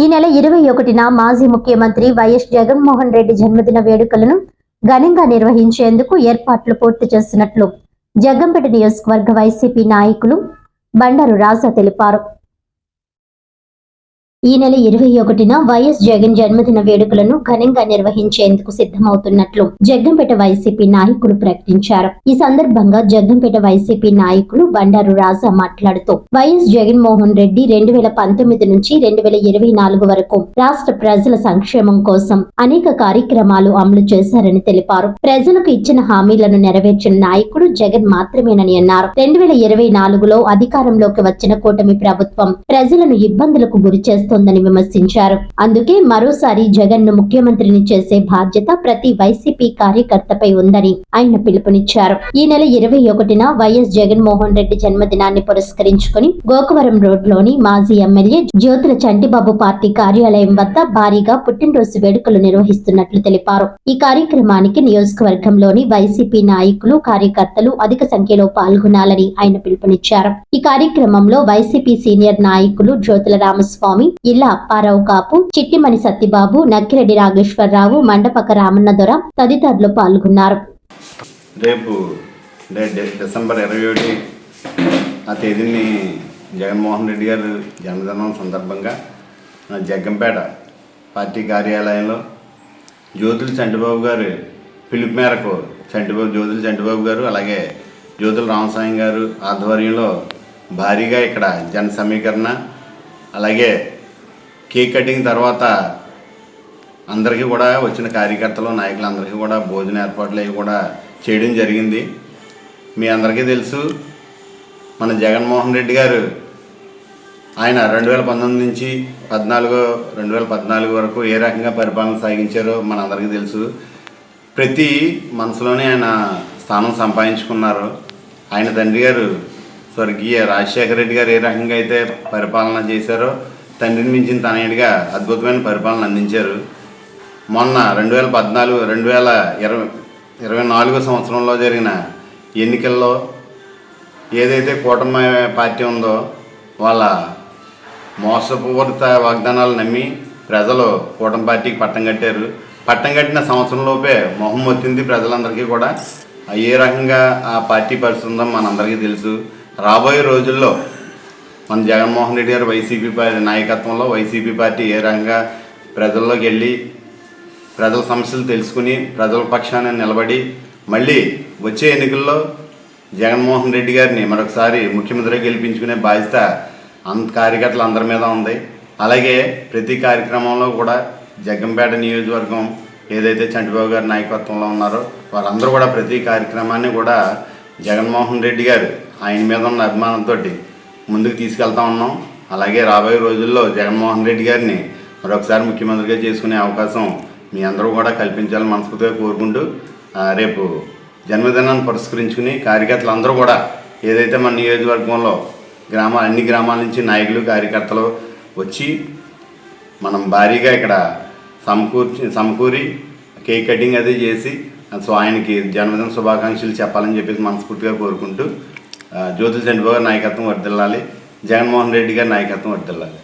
ఈ నెల 21న మాజీ ముఖ్యమంత్రి వైఎస్ జగన్మోహన్ రెడ్డి జన్మదిన వేడుకలను ఘనంగా నిర్వహించేందుకు ఏర్పాట్లు పూర్తి చేస్తున్నట్లు జగ్గంపేట నియోజకవర్గ వైసీపీ నాయకులు బండారు రాజా తెలిపారు. ఈ నెల 21న వైఎస్ జగన్ జన్మదిన వేడుకలను ఘనంగా నిర్వహించేందుకు సిద్ధమవుతున్నట్లు జగ్గంపేట వైసీపీ నాయకులు ప్రకటించారు. ఈ సందర్భంగా జగ్గంపేట వైసీపీ నాయకులు బండారు రాజా మాట్లాడుతూ వైఎస్ జగన్మోహన్ రెడ్డి 2019 నుంచి 2024 వరకు రాష్ట్ర ప్రజల సంక్షేమం కోసం అనేక కార్యక్రమాలు అమలు చేశారని తెలిపారు. ప్రజలకు ఇచ్చిన హామీలను నెరవేర్చిన నాయకుడు జగన్ మాత్రమేనని అన్నారు. 2024లో అధికారంలోకి వచ్చిన కూటమి ప్రభుత్వం ప్రజలను ఇబ్బందులకు గురి చేస్తోందని విమర్శించారు. అందుకే మరోసారి జగన్ ను ముఖ్యమంత్రిని చేసే బాధ్యత ప్రతి వైసీపీ కార్యకర్తపై ఉందని ఆయన పిలుపునిచ్చారు. ఈ నెల 21న వైఎస్ జగన్మోహన్ రెడ్డి జన్మదినాన్ని పురస్కరించుకుని గోకవరం రోడ్లోని మాజీ ఎమ్మెల్యే జ్యోతుల చంటిబాబు పార్టీ కార్యాలయం వద్ద భారీగా పుట్టినరోజు వేడుకలు నిర్వహిస్తున్నట్లు తెలిపారు. ఈ కార్యక్రమానికి నియోజకవర్గంలోని వైసీపీ నాయకులు, కార్యకర్తలు అధిక సంఖ్యలో పాల్గొనాలని ఆయన పిలుపునిచ్చారు. ఈ కార్యక్రమంలో వైసీపీ సీనియర్ నాయకులు జ్యోతుల రామస్వామి, ఇళ్ల అప్పారావు కాపు, చిట్టిమణి సత్యబాబు, నక్కిరెడ్డి నాగేశ్వరరావు, మండపక రామన్నదొర తదితరులు పాల్గొన్నారు. రేపు డిసెంబర్ 21 ఆ తేదీని జగన్మోహన్ రెడ్డి గారు జన్మదినం సందర్భంగా జగ్గంపేట పార్టీ కార్యాలయంలో జ్యోతుల చంటిబాబు గారు పిలుపు మేరకు జ్యోతుల చంటిబాబు గారు అలాగే జ్యోతుల రామస్వామి గారు ఆధ్వర్యంలో భారీగా ఇక్కడ జన సమీకరణ అలాగే కేక్ కటింగ్ తర్వాత అందరికీ కూడా వచ్చిన కార్యకర్తలు, నాయకులందరికీ కూడా భోజన ఏర్పాట్లు అవి కూడా చేయడం జరిగింది. మీ అందరికీ తెలుసు, మన జగన్మోహన్ రెడ్డి గారు ఆయన 2019 నుంచి 2014 వరకు ఏ రకంగా పరిపాలన సాగించారో మనందరికీ తెలుసు. ప్రతి మనసులోనే ఆయన స్థానం సంపాదించుకున్నారు. ఆయన తండ్రి గారు స్వర్గీయ రాజశేఖర రెడ్డి గారు ఏ రకంగా అయితే పరిపాలన చేశారో తండ్రిని మించిన తనయుడిగా అద్భుతమైన పరిపాలన అందించారు. మొన్న 2024 సంవత్సరంలో జరిగిన ఎన్నికల్లో ఏదైతే కూటమి పార్టీ ఉందో వాళ్ళ మోసపూరిత వాగ్దానాలు నమ్మి ప్రజలు కూటమి పార్టీకి పట్టం కట్టారు. పట్టం కట్టిన సంవత్సరంలోపే మొహం వచ్చింది ప్రజలందరికీ కూడా. ఏ రకంగా ఆ పార్టీ పరిస్థితి ఉందో మనందరికీ తెలుసు. రాబోయే రోజుల్లో మన జగన్మోహన్ రెడ్డి గారు వైసీపీ నాయకత్వంలో వైసీపీ పార్టీ ఏ రకంగా ప్రజల్లోకి వెళ్ళి ప్రజల సమస్యలు తెలుసుకుని ప్రజల పక్షాన నిలబడి మళ్ళీ వచ్చే ఎన్నికల్లో జగన్మోహన్ రెడ్డి గారిని మరొకసారి ముఖ్యమంత్రిగా గెలిపించుకునే బాధ్యత కార్యకర్తలు అందరి మీద ఉంది. అలాగే ప్రతి కార్యక్రమంలో కూడా జగ్గంపేట నియోజకవర్గం ఏదైతే చంటిబాబు గారి నాయకత్వంలో ఉన్నారో వారందరూ కూడా ప్రతి కార్యక్రమాన్ని కూడా జగన్మోహన్ రెడ్డి గారు ఆయన మీద ఉన్న అభిమానంతో ముందుకు తీసుకెళ్తా ఉన్నాం. అలాగే రాబోయే రోజుల్లో జగన్మోహన్ రెడ్డి గారిని మరొకసారి ముఖ్యమంత్రిగా చేసుకునే అవకాశం మీ అందరూ కూడా కల్పించాలని మనస్ఫూర్తిగా కోరుకుంటూ రేపు జన్మదినాన్ని పురస్కరించుకుని కార్యకర్తలు అందరూ కూడా ఏదైతే మన నియోజకవర్గంలో అన్ని గ్రామాల నుంచి నాయకులు, కార్యకర్తలు వచ్చి మనం భారీగా ఇక్కడ సమకూరి కేక్ కటింగ్ అది చేసి ఆయనకి జన్మదిన శుభాకాంక్షలు చెప్పాలని చెప్పేసి మనస్ఫూర్తిగా కోరుకుంటూ జ్యోతుల చంటిబాబు గారి నాయకత్వం వర్ధిల్లాలి, జగన్మోహన్ రెడ్డి గారి నాయకత్వం వర్ధిల్లాలి.